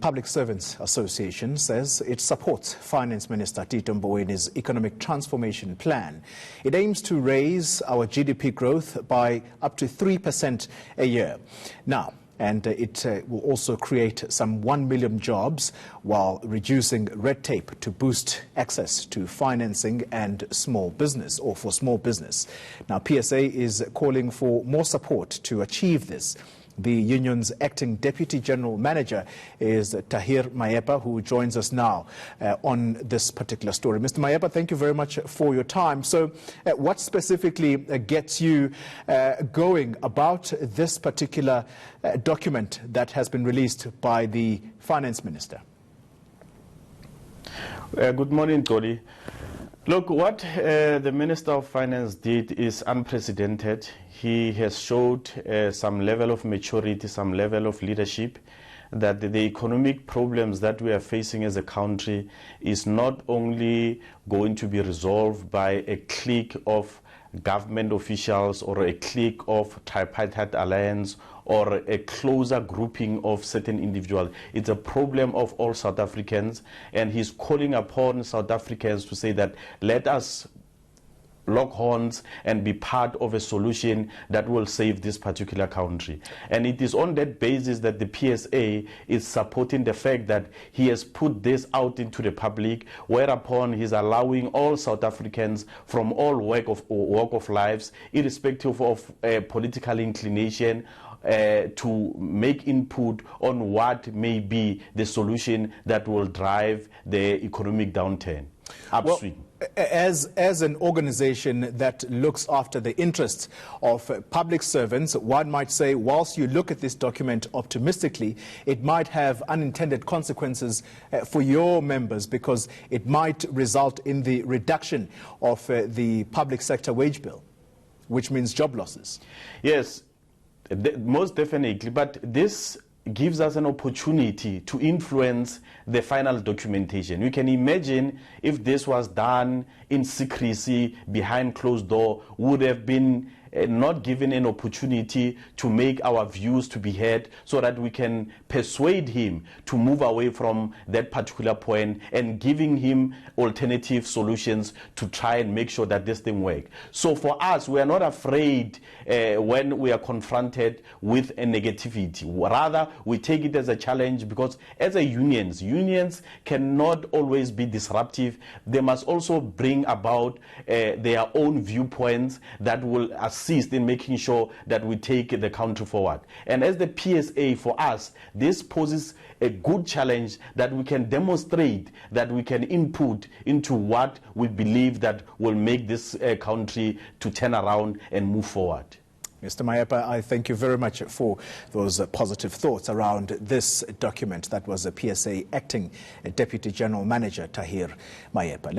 Public Servants Association says it supports Finance Minister Tito Mboweni's economic transformation plan. It aims to raise our GDP growth by up to 3% a year. Now, it will also create some 1 million jobs while reducing red tape to boost access to financing and small business, or for small business. Now, PSA is calling for more support to achieve this. The union's acting Deputy General Manager is Tahir Mayepa, who joins us now on this particular story. Mr. Mayepa, thank you very much for your time. So what specifically gets you going about this particular document that has been released by the Finance Minister? Good morning, Tony. Look, what the Minister of Finance did is unprecedented. He has showed some level of maturity, some level of leadership, that the economic problems that we are facing as a country is not only going to be resolved by a clique of government officials or a clique of tripartite alliance or a closer grouping of certain individuals. It's a problem of all South Africans, and he's calling upon South Africans to say that let us lock horns and be part of a solution that will save this particular country. And it is on that basis that the PSA is supporting the fact that he has put this out into the public, whereupon he's allowing all South Africans from all walk of lives, irrespective of political inclination, to make input on what may be the solution that will drive the economic downturn upswing. Well, as an organization that looks after the interests of public servants, one might say, whilst you look at this document optimistically, it might have unintended consequences for your members, because it might result in the reduction of the public sector wage bill, which means job losses. Yes, most definitely, but this gives us an opportunity to influence the final documentation. You can imagine if this was done in secrecy, behind closed door, would have been not given an opportunity to make our views to be heard, so that we can persuade him to move away from that particular point and giving him alternative solutions to try and make sure that this thing works. So for us, we are not afraid when we are confronted with a negativity. Rather, we take it as a challenge, because as a unions cannot always be disruptive. They must also bring about their own viewpoints that will assist in making sure that we take the country forward. And as the PSA, for us, this poses a good challenge that we can demonstrate that we can input into what we believe that will make this country to turn around and move forward. Mr. Mayepa, I thank you very much for those positive thoughts around this document. That was a PSA acting Deputy General Manager Tahir Mayepa.